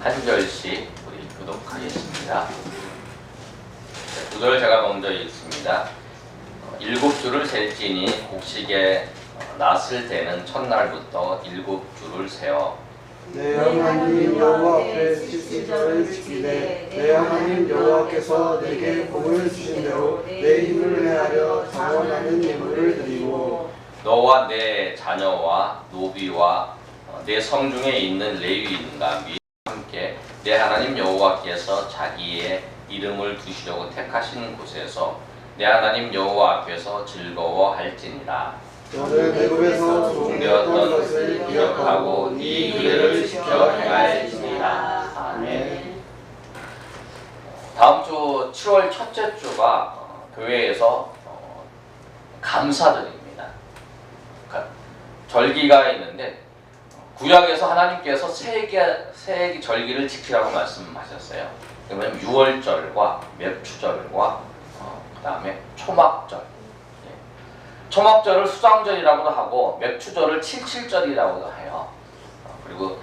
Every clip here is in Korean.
한 절씩 우리 교독하겠습니다. 구절 제가 먼저 읽습니다. 7주를 셀지니 곡식에 낫을 때는 첫날부터 7주를 세어 내 하나님 여호와 앞에 칠칠절을 지키되 내 하나님 여호와께서 내게 복을 주신 대로 내 힘을 내하려 자원하는 예물을 드리고 너와 내 자녀와 노비와 내 성중에 있는 레위인과 및 함께 내 하나님 여호와께서 자기의 이름을 두시려고 택하신 곳에서 내 하나님 여호와 앞에서 즐거워할지니라. 너는 애굽에서 종되었던 것을 기억하고 이 규례를 지켜 행할지니라. 아멘. 다음 주 7월 첫째 주가 교회에서 감사절입니다. 절기가 있는데 구약에서 하나님께서 세 개 절기를 지키라고 말씀하셨어요. 그러면 유월절과 맵추절과 그 다음에 초막절. 초막절을 수장절이라고도 하고 맵추절을 칠칠절이라고도 해요. 그리고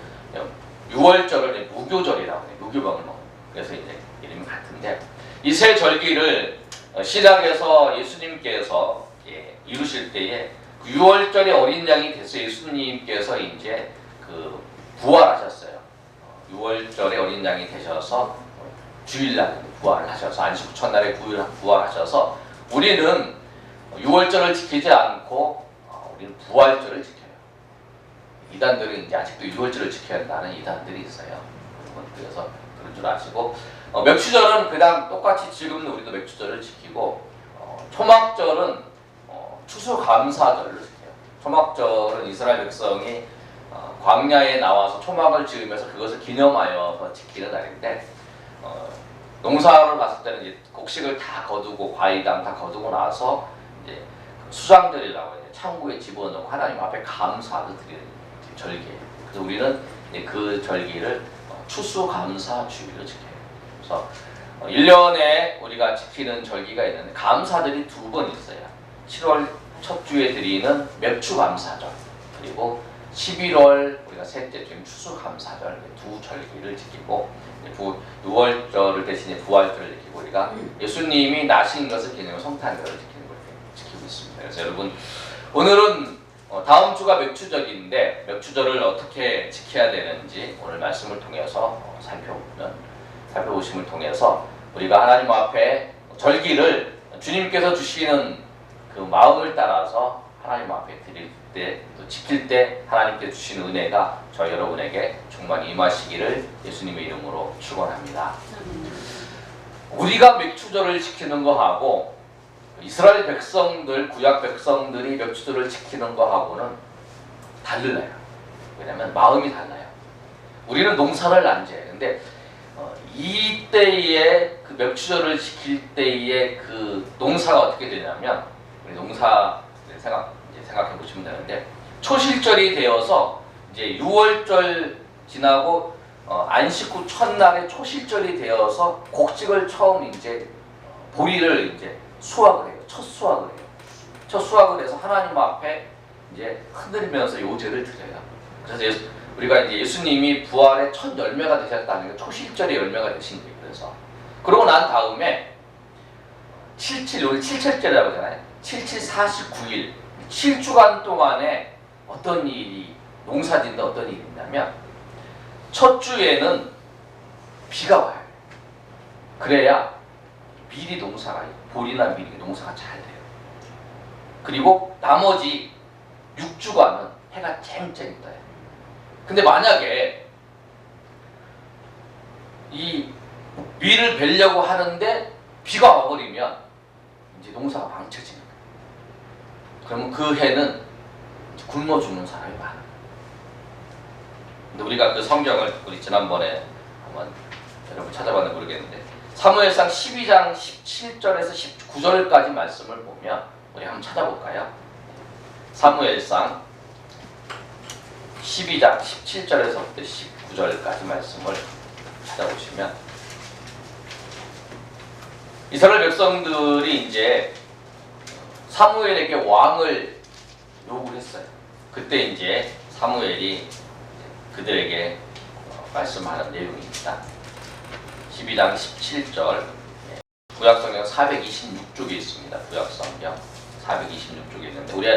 유월절을 무교절이라고 해요. 무교병을 먹는. 그래서 이제 이름이 같은데 이 세 절기를 신약에서 예수님께서 이루실 때에 그 유월절의 어린 양이 돼서 예수님께서 이제 그 부활하셨어요. 유월절의 어린 양이 되셔서 주일날 부활을 하셔서 안식 후 첫날에 부활하셔서 우리는 유월절을 지키지 않고 우리는 부활절을 지켜요. 이단들은 이제 아직도 유월절을 지켜야 한다는 이단들이 있어요. 그래서 그런 줄 아시고 맵추절은 그냥 똑같이 지금도 우리도 맵추절을 지키고 초막절은 추수감사절을 지켜요. 초막절은 이스라엘 백성이 광야에 나와서 초막을 지으면서 그것을 기념하여서 지키는 날인데 농사를 봤을 때는 이제 곡식을 다 거두고 과일당 다 거두고 나서 이제 수장절이라고 해요. 창고에 집어넣고 하나님 앞에 감사를 드리는 절기예요. 그래서 우리는 이제 그 절기를 추수감사주의로 지켜요. 그래서 1년에 우리가 지키는 절기가 있는데 감사절이 2번 있어요. 7월 첫 주에 드리는 맵추감사절 그리고 11월 우리가 셋째 주인 추수감사절 두 절기를 지키고 6월절을 대신에 부활절을 지키고 우리가 예수님이 나신 것을 기념하고 성탄절을 지키는 걸 지키고 있습니다. 그래서 여러분 오늘은 다음 주가 맵추절인데 맵추절을 어떻게 지켜야 되는지 오늘 말씀을 통해서 살펴보심을 통해서 우리가 하나님 앞에 절기를 주님께서 주시는 그 마음을 따라서 하나님 앞에 드릴 때 또 지킬 때 하나님께 주신 은혜가 저 여러분에게 충만히 임하시기를 예수님의 이름으로 축원합니다. 우리가 맵추절을 지키는 거하고 이스라엘 백성들, 구약 백성들이 맵추절을 지키는 거하고는 달라요. 왜냐하면 마음이 달라요. 우리는 농사를 안 지어요. 근데 이때의 그 맵추절을 지킬 때의 그 농사가 어떻게 되냐면 우리 농사를 생각해 보시면 되는데 초실절이 되어서 이제 6월절 지나고 안식 후 첫날에 초실절이 되어서 곡식을 처음 이제 보리를 이제 수확을 해요. 첫 수확을 해요. 첫 수확을 해서 하나님 앞에 이제 흔들면서 요제를 드려요. 그래서 우리가 이제 예수님이 부활의 첫 열매가 되셨다는 게 초실절의 열매가 되신 거예요. 그래서 그러고 난 다음에 우리 칠칠절이라고 하잖아요. 77, 49일 7주간 동안에 어떤 일이 농사짓는데 어떤 일이 있냐면 첫 주에는 비가 와요. 그래야 미리 농사가 보리나 미리 농사가 잘 돼요. 그리고 나머지 6주간은 해가 쨍쨍 떠요. 근데 만약에 이 밀을 베려고 하는데 비가 와버리면 이제 농사가 망쳐지는 거예요. 그러면 그 해는 굶어 죽는 사람이 많아요. 근데 우리가 그 성경을 우리 지난번에 한번 여러분 찾아봤는지 모르겠는데 사무엘상 12장 17절에서 19절까지 말씀을 보면 우리 한번 찾아볼까요? 사무엘상 12장 17절에서 19절까지 말씀을 찾아보시면 이스라엘 백성들이 이제 사무엘에게 왕을 요구했어요. 그때 이제 사무엘이 그들에게 말씀하는 내용입니다. 12장 17절, 구약성경 426쪽에 있습니다. 구약성경 426쪽에 있는데 우리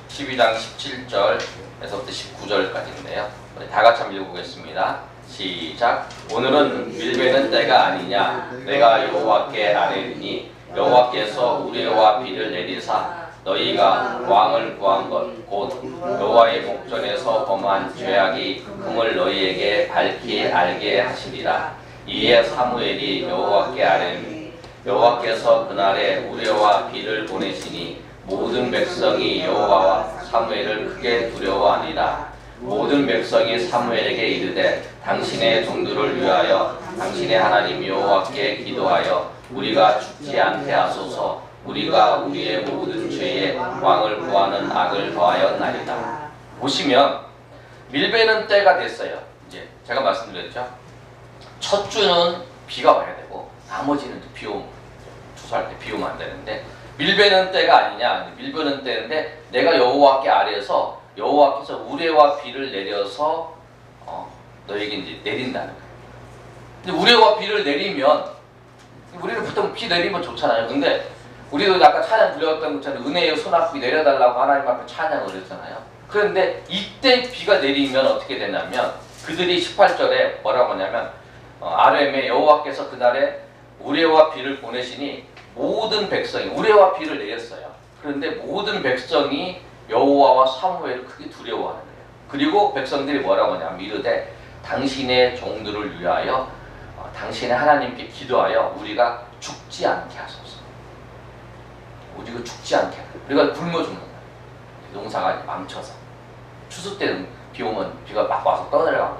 12장 17절에서부터 19절까지인데요. 우리 다 같이 한번 읽어보겠습니다. 시작. 오늘은 밀베는 때가 아니냐. 내가 여호와께 아뢰리니 여호와께서 우레와 비를 내리사 너희가 왕을 구한 것 곧 여호와의 목전에서 범한 죄악이 금을 너희에게 밝히 알게 하시리라. 이에 사무엘이 여호와께 아뢰니 여호와께서 그날에 우레와 비를 보내시니 모든 백성이 여호와와 사무엘을 크게 두려워하니라. 모든 백성이 사무엘에게 이르되 당신의 종들을 위하여 당신의 하나님 여호와께 기도하여 우리가 죽지 않게 하소서. 우리가 우리의 모든 죄에 왕을 구하는 악을 더하였나이다. 보시면 밀베는 때가 됐어요. 이제 제가 말씀드렸죠. 첫 주는 비가 와야 되고 나머지는 비 오면 추수할 때 비 오면 안 되는데 밀베는 때가 아니냐. 밀베는 때인데 내가 여호와께 아뢰서 여호와께서 우레와 비를 내려서 너에게 이제 내린다는 거예요. 근데 우레와 비를 내리면 우리는 보통 비 내리면 좋잖아요. 근데 우리도 아까 찬양 불렸던 것처럼 은혜의 소낙비 내려달라고 하나님 앞에 찬양을 했잖아요. 그런데 이때 비가 내리면 어떻게 되냐면 그들이 18절에 뭐라고 하냐면 아뢰메 여호와께서 그날에 우레와 비를 보내시니 모든 백성이 우레와 비를 내렸어요. 그런데 모든 백성이 여호와와 사무엘을 크게 두려워하는 거예요. 그리고 백성들이 뭐라고 하냐면 이르되 당신의 종들을 위하여 당신의 하나님께 기도하여 우리가 죽지 않게 하소서. 우리가 죽지 않게 우리가 굶어 죽는 거예요. 농사가 망쳐서 추수 때는 비 오면 비가 막 와서 떠내려가고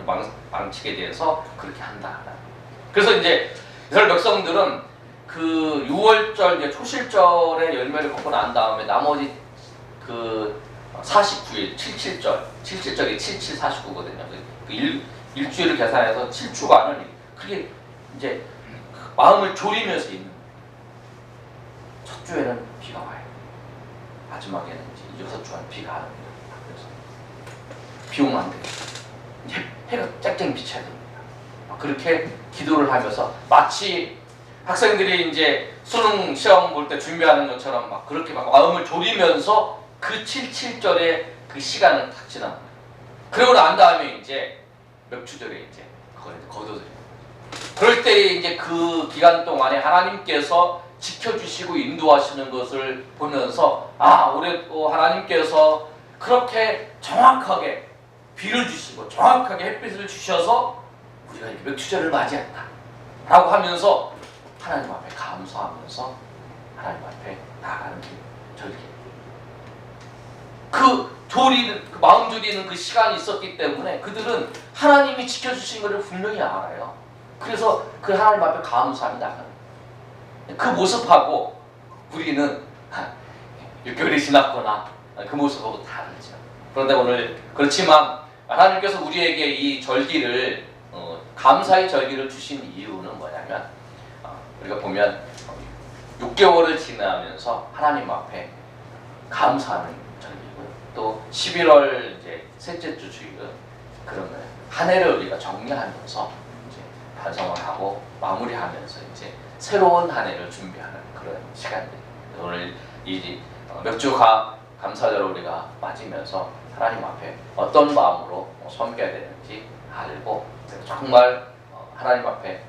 그러잖아요. 망치게 돼서 그렇게 한다. 그래서 이제 이스라엘 백성들은 그 6월절 초실절에 열매를 먹고 난 다음에 나머지 그 49일 77절이 77, 49거든요. 그 일주일을 계산해서 7주간을 그게 이제 마음을 졸이면서 있는. 첫 주에는 비가 와요. 마지막에는 이제 6주간 비가 안 옵니다. 그래서 비 오면 안 되겠다. 해가 쨍쨍 비쳐야 됩니다. 그렇게 기도를 하면서 마치 학생들이 이제 수능 시험 볼 때 준비하는 것처럼 막 그렇게 막 마음을 졸이면서 그 77절의 그 시간을 딱 지나는 거예요. 그러고 난 다음에 이제 몇 주절에 이제 그걸 거둬들여요. 그럴 때 이제 그 기간 동안에 하나님께서 지켜주시고 인도하시는 것을 보면서 올해 또 하나님께서 그렇게 정확하게 비를 주시고 정확하게 햇빛을 주셔서 우리가 이렇게 맥추절을 맞이했다 라고 하면서 하나님 앞에 감사하면서 하나님 앞에 나아가는 절기. 그 마음 졸이는 그 시간이 있었기 때문에 그들은 하나님이 지켜주신 것을 분명히 알아요. 그래서 그 하나님 앞에 감사함이 나가는 그 모습하고 우리는 6개월이 지났거나 그 모습하고 다르죠. 그런데 오늘 그렇지만 하나님께서 우리에게 이 절기를 감사의 절기를 주신 이유는 뭐냐면 우리가 보면 6개월을 지나면서 하나님 앞에 감사하는 절기고요. 또 11월 이제 셋째 주 주일은 그런 거예요. 한 해를 우리가 정리하면서 이제 반성을 하고 마무리하면서 이제 새로운 한 해를 준비하는 그런 시간들. 오늘 이 맥주 감사절을 우리가 맞으면서 하나님 앞에 어떤 마음으로 섬겨야 되는지 알고 정말 하나님 앞에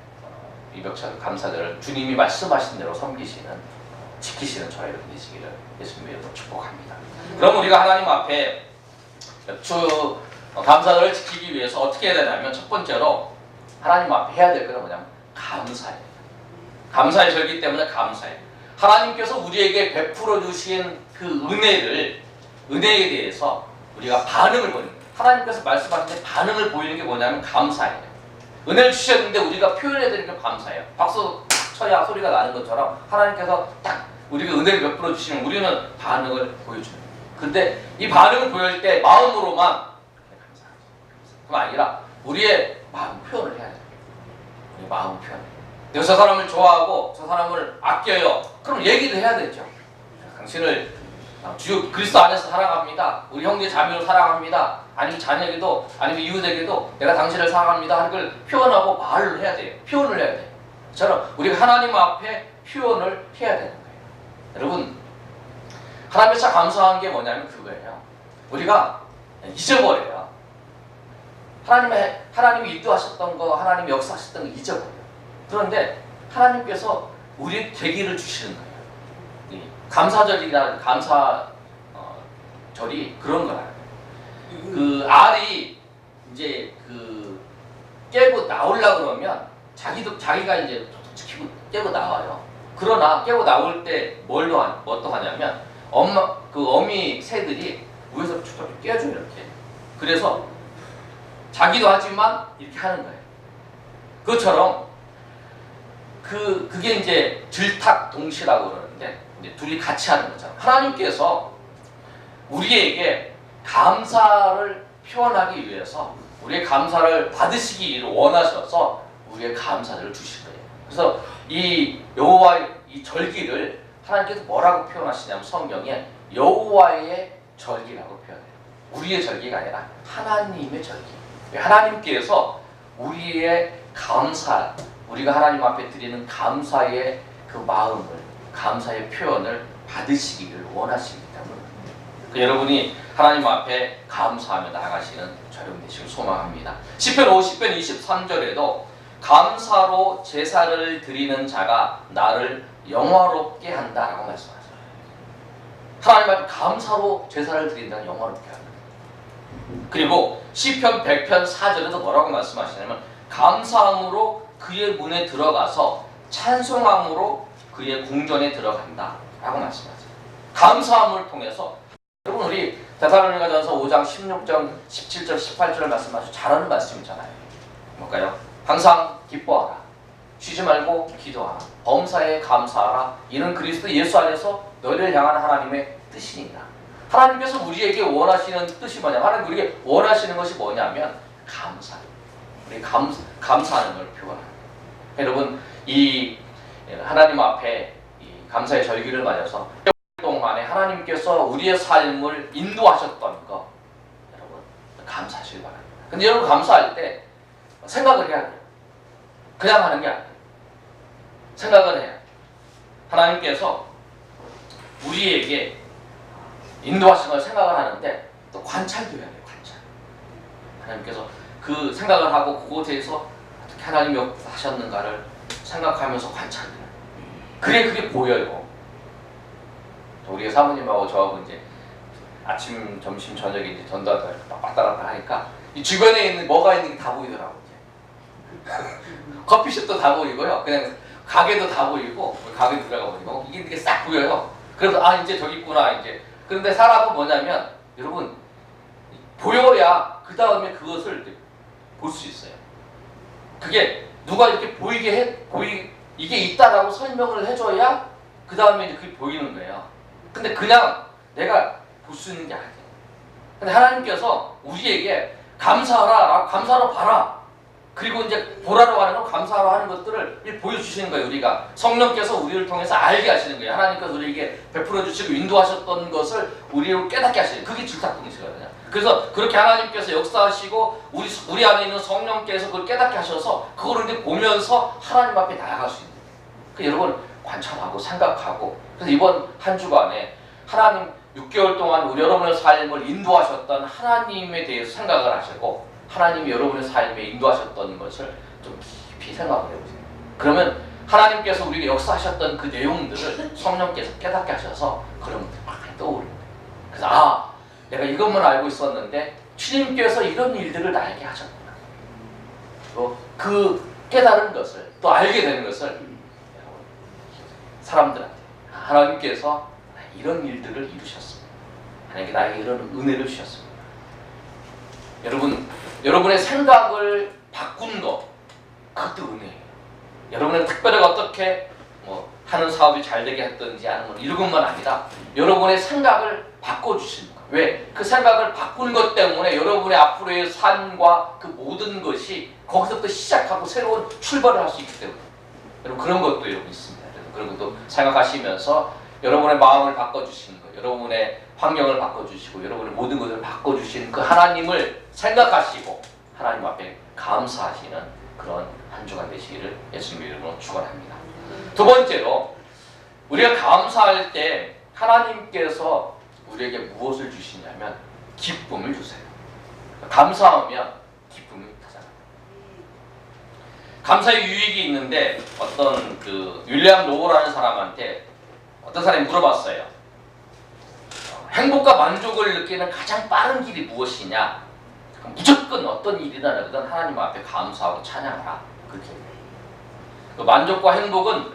이 맥주 감사절을 주님이 말씀하신 대로 섬기시는 지키시는 저희 여러분 되시기를 예수님의 이름으로 축복합니다. 그럼 우리가 하나님 앞에 맥주 감사절을 지키기 위해서 어떻게 해야 되냐면 첫 번째로 하나님 앞에 해야 될 것은 뭐냐면 감사예요. 감사의 절기 때문에 감사해요. 하나님께서 우리에게 베풀어 주신 그 은혜에 대해서 우리가 반응을 보이는 거예요. 하나님께서 말씀하신 데 반응을 보이는 게 뭐냐면 감사예요. 은혜를 주셨는데 우리가 표현해야 되는 게 감사예요. 박수 쳐야 소리가 나는 것처럼 하나님께서 딱 우리가 은혜를 베풀어 주시면 우리는 반응을 보여주는 거예요. 근데 이 반응을 보일 때 마음으로만 감사하죠. 그게 아니라 우리의 마음 표현을 해야 돼요. 우리 마음 표현. 내가 저 사람을 좋아하고 저 사람을 아껴요. 그럼 얘기를 해야 되죠. 당신을 주요 그리스도 안에서 사랑합니다. 우리 형제 자매로 사랑합니다. 아니면 자녀에게도 아니면 이웃에게도 내가 당신을 사랑합니다 하는 걸 표현하고 말을 해야 돼요. 표현을 해야 돼요. 저는 우리가 하나님 앞에 표현을 해야 되는 거예요. 여러분, 하나님께 참 감사한 게 뭐냐면 그거예요. 우리가 잊어버려요. 하나님이 인도하셨던 거, 하나님이 역사하셨던 거 잊어버려요. 그런데 하나님께서 우리의 계기를 주시는 거예요. 이 감사절이라는 감사절이 그런 거라요. 그 알이 이제 그 깨고 나오려 그러면 자기가 이제 깨고 나와요. 그러나 깨고 나올 때 뭣도 하냐면 어미 새들이 위에서 쭉 깨줘요 이렇게. 그래서 자기도 하지만 이렇게 하는 거예요. 그것처럼 그게 이제 들탁동시라고 그러는데 이제 둘이 같이 하는 거잖아요. 하나님께서 우리에게 감사를 표현하기 위해서 우리의 감사를 받으시기를 원하셔서 우리의 감사를 주신 거예요. 그래서 이 여호와의 이 절기를 하나님께서 뭐라고 표현하시냐면 성경에 여호와의 절기라고 표현해요. 우리의 절기가 아니라 하나님의 절기. 하나님께서 우리의 감사, 우리가 하나님 앞에 드리는 감사의 그 마음을, 감사의 표현을 받으시기를 원하십니다. 여러분이 하나님 앞에 감사하며 나아가시는 여러분 되시길 소망합니다. 시편 50편 23절에도 감사로 제사를 드리는 자가 나를 영화롭게 한다라고 말씀하셨어요. 하나님 앞에 감사로 제사를 드린다는 영화롭게 한다. 그리고 시편 100편 4절에도 뭐라고 말씀하시냐면 감사함으로 그의 문에 들어가서 찬송함으로 그의 궁전에 들어간다 라고 말씀하세요. 감사함을 통해서 여러분 우리 데살로니가전서 5장 16절 17절 18절 말씀하시고 잘하는 말씀이잖아요. 뭘까요? 항상 기뻐하라, 쉬지 말고 기도하라, 범사에 감사하라, 이는 그리스도 예수 안에서 너희를 향한 하나님의 뜻이니라. 하나님께서 우리에게 원하시는 뜻이 뭐냐면 하나님 우리에게 원하시는 것이 뭐냐면 감사. 우리 감사하는 걸 표현하는 거예요. 여러분 이 하나님 앞에 이 감사의 절기를 맞아서 동안에 하나님께서 우리의 삶을 인도하셨던 거 여러분 감사하시길 바랍니다. 근데 여러분 감사할 때 생각을 해야 돼요. 그냥 하는 게 아니에요. 생각을 해야 돼요. 하나님께서 우리에게 인도하신 걸 생각을 하는데 또 관찰도 해야 돼요. 관찰. 하나님께서 그 생각을 하고 그것에 대해서 어떻게 하나님이 역사하셨는가를 생각하면서 관찰해요. 그래 그게 보여요. 우리 사모님하고 저하고 이제 아침, 점심, 저녁에 이제 전도하다 왔다 갔다 하니까 이 주변에 있는 뭐가 있는 게 다 보이더라고. 이제. 커피숍도 다 보이고요. 그냥 가게도 다 보이고 가게 들어가 보이고 이게 싹 보여요. 그래서 아 이제 저기 있구나 이제. 그런데 사람은 뭐냐면 여러분 보여야 그 다음에 그것을 볼 수 있어요. 그게 누가 이렇게 이게 있다라고 설명을 해줘야 그 다음에 이제 그게 보이는 거예요. 근데 그냥 내가 볼 수 있는 게 아니에요. 근데 하나님께서 우리에게 감사하라, 감사하러 봐라. 그리고 이제 보라로 하는 건 감사하러 하는 것들을 보여주시는 거예요. 우리가 성령께서 우리를 통해서 알게 하시는 거예요. 하나님께서 우리에게 베풀어 주시고 인도하셨던 것을 우리로 깨닫게 하시는 거예요. 그게 질타뿐이시거든요. 그래서 그렇게 하나님께서 역사하시고 우리 안에 있는 성령께서 그걸 깨닫게 하셔서 그걸 이제 보면서 하나님 앞에 나아갈 수 있는 거예요. 그 여러분 관찰하고 생각하고 그래서 이번 한 주간에 하나님 6개월 동안 우리 여러분의 삶을 인도하셨던 하나님에 대해서 생각을 하시고 하나님이 여러분의 삶에 인도하셨던 것을 좀 깊이 생각을 해보세요. 그러면 하나님께서 우리에게 역사하셨던 그 내용들을 성령께서 깨닫게 하셔서 그러면 막 떠오르는 거예요. 그래서 내가 이것만 알고 있었는데 주님께서 이런 일들을 나에게 하셨구나. 또 그 깨달은 것을 또 알게 되는 것을 사람들한테 하나님께서 이런 일들을 이루셨습니다. 하나님께 나에게 이런 은혜를 주셨습니다. 여러분의 생각을 바꾼 것 그것도 은혜예요. 여러분은 특별히 어떻게 하는 사업이 잘 되게 했든지 하는 이런 것만 아니라 여러분의 생각을 바꿔주시는 것. 왜? 그 생각을 바꾼 것 때문에 여러분의 앞으로의 삶과 그 모든 것이 거기서부터 시작하고 새로운 출발을 할 수 있기 때문에 여러분 그런 것도 여러분 있습니다. 그래서 그런 것도 생각하시면서 여러분의 마음을 바꿔주시는 거예요. 여러분의 환경을 바꿔주시고 여러분의 모든 것을 바꿔주신 그 하나님을 생각하시고 하나님 앞에 감사하시는 그런 한 주간 되시기를 예수님의 이름으로 축원합니다. 두 번째로 우리가 감사할 때 하나님께서 우리에게 무엇을 주시냐면 기쁨을 주세요. 감사하면 기쁨이 타잖아요. 감사의 유익이 있는데 어떤 그 윌리엄 로우라는 사람한테 어떤 사람이 물어봤어요. 행복과 만족을 느끼는 가장 빠른 길이 무엇이냐? 무조건 어떤 일이나 하든 하나님 앞에 감사하고 찬양하라. 그렇게 그 만족과 행복은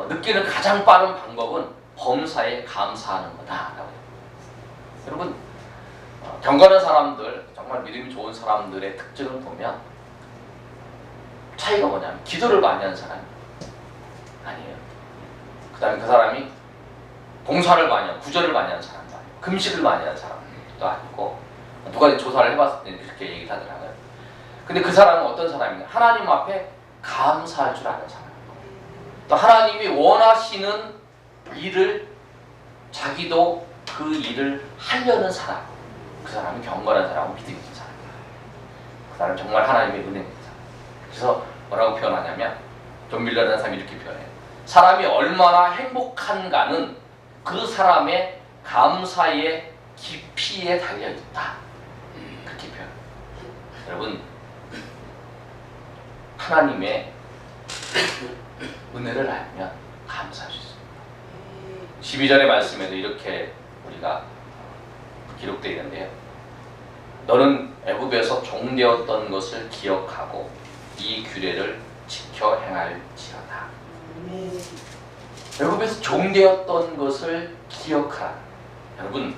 느끼는 가장 빠른 방법은 범사에 감사하는 거다라고. 여러분 경건한 사람들, 정말 믿음이 좋은 사람들의 특징을 보면 차이가 뭐냐면 기도를 많이 하는 사람이 아니에요. 그 다음에 그 사람이 봉사를 많이 하는, 구절을 많이 하는 사람도 아니고 금식을 많이 하는 사람도 아니고 누가 조사를 해봤을 때 그렇게 얘기를 하더라고요. 근데 그 사람은 어떤 사람이냐? 하나님 앞에 감사할 줄 아는 사람. 또 하나님이 원하시는 일을 자기도 그 일을 하려는 사람. 그 사람은 경건한 사람하고 믿음이 있는 사람이에요. 그 사람은 정말 하나님의 은혜 있는 사람. 그래서 뭐라고 표현하냐면 존 밀러라는 사람이 이렇게 표현해요. 사람이 얼마나 행복한가는 그 사람의 감사의 깊이에 달려있다. 그렇게 표현해요. 여러분 하나님의 은혜를 알면 감사할 수 있습니다. 12절의 말씀에도 이렇게 우리가 기록되어 있는데요. 너는 애굽에서 종되었던 것을 기억하고 이 규례를 지켜 행할지어다. 애굽에서 종되었던 것을 기억하라. 여러분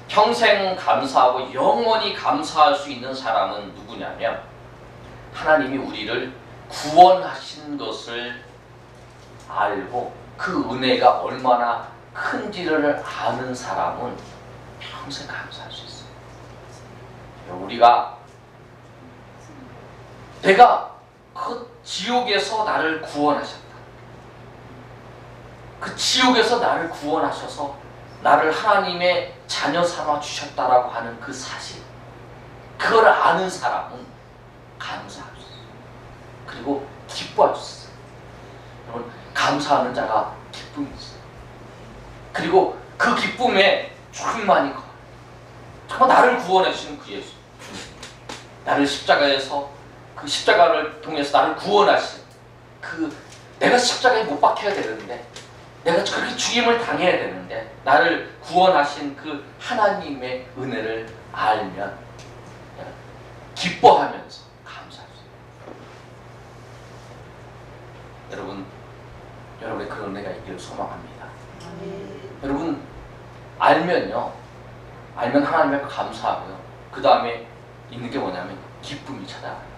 평생 감사하고 영원히 감사할 수 있는 사람은 누구냐면 하나님이 우리를 구원하신 것을 알고 그 은혜가 얼마나 큰지를 아는 사람은 평생 감사할 수 있어요. 우리가 내가 그 지옥에서 나를 구원하셨다. 그 지옥에서 나를 구원하셔서 나를 하나님의 자녀 삼아 주셨다라고 하는 그 사실, 그걸 아는 사람은 감사할 수 있어요. 그리고 기뻐할 수 있어요. 여러분 감사하는 자가 기쁨이 있어요. 그리고 그 기쁨에 충만히 커요. 정말 나를 구원해 주시는 그 예수, 나를 십자가에서 그 십자가를 통해서 나를 구원하신 그 내가 십자가에 못 박혀야 되는데 내가 그렇게 죽임을 당해야 되는데 나를 구원하신 그 하나님의 은혜를 알면 기뻐하면서 감사할 수 있어요. 여러분, 여러분의 그런 은혜가 있기를 소망합니다. 여러분 알면요, 알면 하나님 앞에 감사하고요. 그 다음에 있는 게 뭐냐면 기쁨이 찾아와요.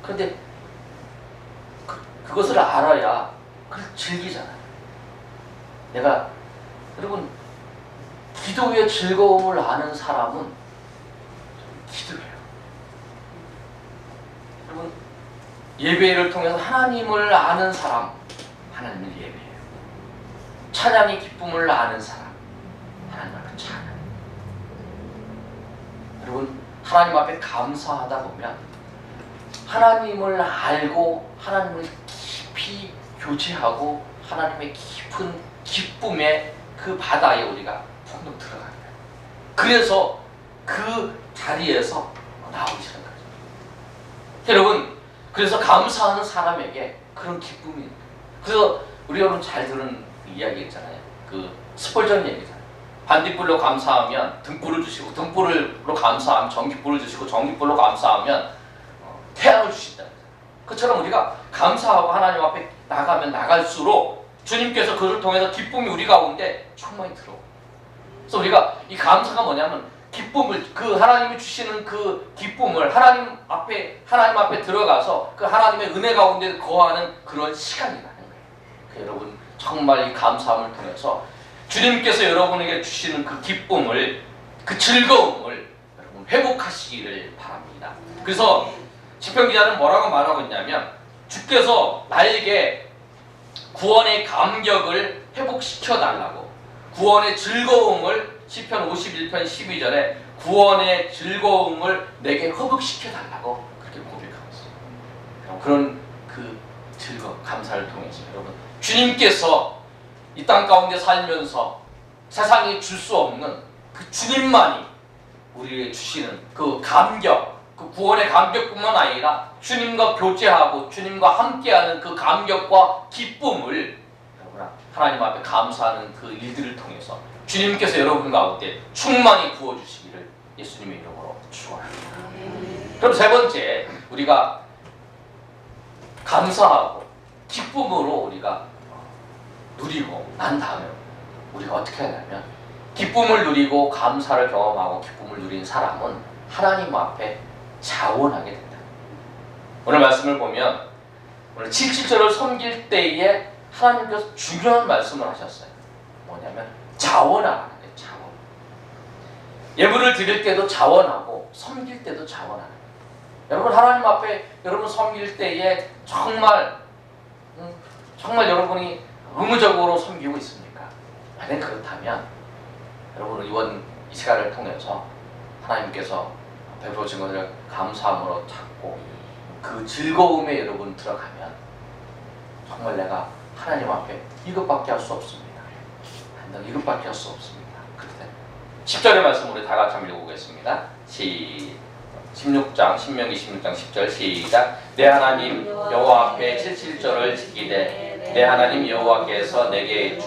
그런데 그것을 알아야 그걸 즐기잖아요. 내가 여러분 기도의 즐거움을 아는 사람은 기도해요. 여러분 예배를 통해서 하나님을 아는 사람 하나님을 예배해요. 찬양의 기쁨을 아는 사람 하나님 앞에 찬양. 여러분 하나님 앞에 감사하다 보면 하나님을 알고 하나님을 깊이 교제하고 하나님의 깊은 기쁨의 그 바다에 우리가 폭력 들어가는 거예요. 그래서 그 자리에서 나오시는 거죠. 여러분 그래서 감사하는 사람에게 그런 기쁨이 있는 거예요. 그래서 우리 여러분 잘 들은 이야기 있잖아요. 그 스펄전 얘기잖아요. 반딧불로 감사하면 등불을 주시고 등불로 감사하면 전깃불을 주시고 전깃불로 감사하면 태양을 주신다. 그처럼 우리가 감사하고 하나님 앞에 나가면 나갈수록 주님께서 그를 통해서 기쁨이 우리 가운데 충만히 들어오고. 그래서 우리가 이 감사가 뭐냐면 기쁨을, 그 하나님이 주시는 그 기쁨을 하나님 앞에 들어가서 그 하나님의 은혜 가운데 거하는 그런 시간이라는 거예요. 여러분 정말 이 감사함을 통해서 주님께서 여러분에게 주시는 그 기쁨을, 그 즐거움을 여러분 회복하시기를 바랍니다. 그래서 시편 기자는 뭐라고 말하고 있냐면 주께서 나에게 구원의 감격을 회복시켜 달라고 구원의 즐거움을 시편 51편 12절에 구원의 즐거움을 내게 회복시켜 달라고 그렇게 고백하고 있어요. 그런 그 즐거움, 감사를 통해서 여러분 주님께서 이 땅 가운데 살면서 세상이 줄 수 없는 그 주님만이 우리에게 주시는 그 감격, 그 구원의 감격뿐만 아니라 주님과 교제하고 주님과 함께하는 그 감격과 기쁨을 여러분 하나님 앞에 감사하는 그 일들을 통해서 주님께서 여러분 가운데 충만히 부어주시기를 예수님의 이름으로 축원합니다. 그럼 세 번째, 우리가 감사하고 기쁨으로 우리가 누리고 난 다음에 우리가 어떻게 하냐면 기쁨을 누리고 감사를 경험하고 기쁨을 누린 사람은 하나님 앞에 자원하게 된다. 오늘 말씀을 보면 오늘 77절을 섬길 때에 하나님께서 중요한 말씀을 하셨어요. 뭐냐면 자원하라는 거예요. 자원. 예물을 드릴 때도 자원하고 섬길 때도 자원하는 거예요. 여러분 하나님 앞에 여러분 섬길 때에 정말 여러분이 의무적으로 섬기고 있습니까? 만약 그렇다면 여러분 이번 이 시간을 통해서 하나님께서 베풀어 주신 것을 감사함으로 찾고 그 즐거움에 여러분 들어가면 정말 내가 하나님 앞에 이것밖에 할 수 없습니다. 이것밖에 할 수 없습니다. 그때 10절의 말씀 우리 다 같이 한번 읽어보겠습니다. 16장 신명기 16장 10절 시작. 내 하나님 여호와 앞에 77절을 지키되 내 하나님 여호와께서 내게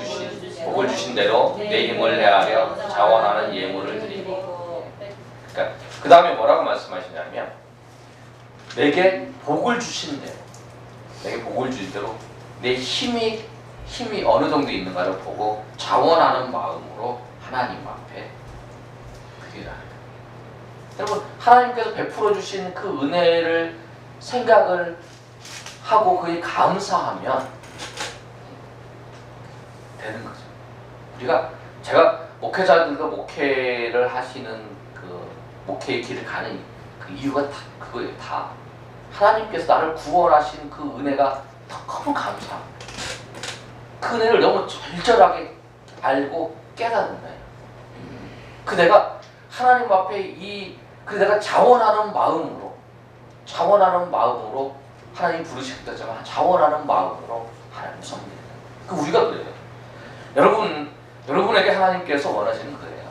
복을 주신 대로 내 힘을 헤아려 자원하는 예물을 드리고. 그러니까 그 다음에 뭐라고 말씀하시냐면 내게 복을 주신 대로, 내게 복을 주신 대로 내 힘이 어느 정도 있는가를 보고 자원하는 마음으로 하나님 앞에 드리라. 여러분 하나님께서 베풀어 주신 그 은혜를 생각을 하고 그에 감사하면 되는 거죠. 제가 목회자들과 목회를 하시는 그 목회의 길을 가는 그 이유가 다 그거예요. 다 하나님께서 나를 구원하신 그 은혜가 너무 감사합니다. 그 은혜를 너무 절절하게 알고 깨닫는 거예요. 그 내가 하나님 앞에 그 내가 자원하는 마음으로 하나님 부르시겠다지만 자원하는 마음으로 하나님 섬기는 거예요. 우리가 그래요. 여러분에게 하나님께서 원하시는 거예요.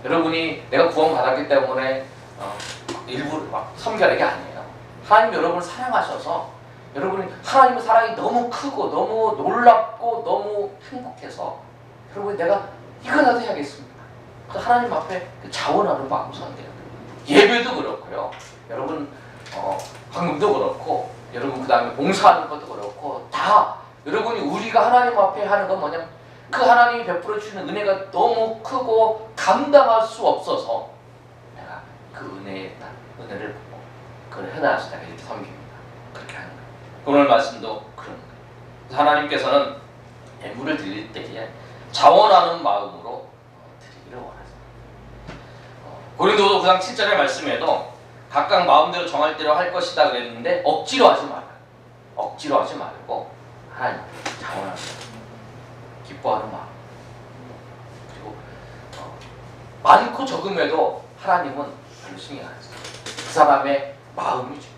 여러분이 내가 구원받았기 때문에 일부러 막 섬겨야 게 아니에요. 하나님 여러분을 사랑하셔서 여러분이 하나님의 사랑이 너무 크고 너무 놀랍고 너무 행복해서 여러분이 내가 이거라도 해야겠습니다. 하나님 앞에 자원하는 마음 선대요. 예배도 그렇고요. 여러분 방금도 그렇고 여러분 그 다음에 봉사하는 것도 그렇고 다 여러분이 우리가 하나님 앞에 하는 건 뭐냐면 그 하나님이 베풀어 주시는 은혜가 너무 크고 감당할 수 없어서 내가 그 은혜를 보고 그걸 해놔서 내가 이렇게 섬깁니다. 그렇게 하는 거예요. 오늘 말씀도 그런 거예요. 하나님께서는 예물을 드릴 때에 자원하는 마음으로 드리기를 원하세요. 고린도서 9장 7절의 말씀에도 각각 마음대로 정할 대로 할 것이다 그랬는데 억지로 하지 말아요. 억지로 하지 말고 하나님 자원하는 마음, 기뻐하는 마음. 그리고 많고 적음에도 하나님은 별로 신경 안 써요. 그 사람의 마음이죠.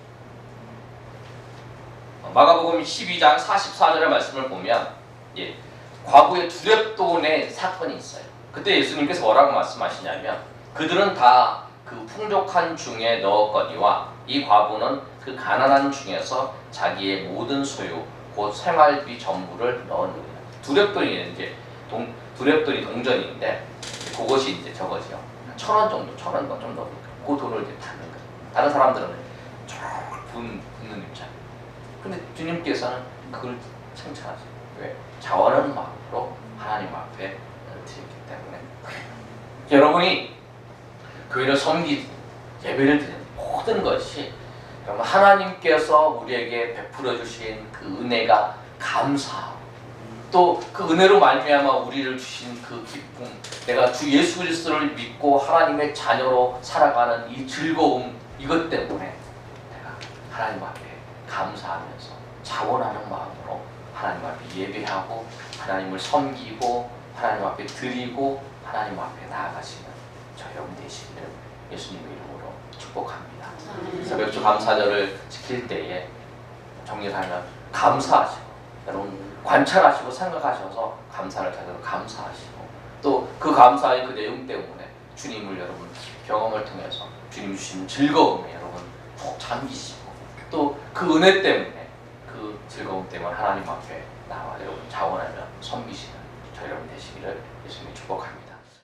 마가복음 12장 44절의 말씀을 보면 과거에 두렙돈의 사건이 있어요. 그때 예수님께서 뭐라고 말씀하시냐면 그들은 다 그 풍족한 중에 넣었거니와 이 과부는 그 가난한 중에서 자기의 모든 소유 곧 생활비 전부를 넣었느니라. 두렙돈이 이제 두렙돈이 동전인데 그것이 이제 저거죠. 1,000원 정도, 1,000원 좀 넘으니까 그 돈을 이제 받는 거예요. 다른 사람들은 쭉 붓는 입장. 근데 주님께서는 그걸 칭찬하세요. 왜? 자원하는 마음으로 하나님 앞에 드리기 때문에. 여러분이 교회를 섬기고 예배를 드리는 모든 것이 여러분 하나님께서 우리에게 베풀어 주신 그 은혜가 감사하고 또 그 은혜로 말미암아 우리를 주신 그 기쁨, 내가 주 예수 그리스도를 믿고 하나님의 자녀로 살아가는 이 즐거움, 이것 때문에 내가 하나님 앞에 감사하면서 자원하는 마음으로 하나님 앞에 예배하고 하나님을 섬기고 하나님 앞에 드리고 하나님 앞에 나아가시는 저 여러분 되시기를 예수님의 이름으로 축복합니다. 그래서 맥주 감사절을 지킬 때에 정리하면 감사하시고 여러분 관찰하시고 생각하셔서 감사를 찾아서 감사하시고 또 그 감사의 그 내용 때문에 주님을 여러분 경험을 통해서 주님 주시는 즐거움에 여러분 푹 잠기시고 또 그 은혜 때문에 그 즐거움 때문에 하나님 앞에 나와 여러분 자원하며 섬기시는 저 여러분 되시기를 예수님이 축복합니다.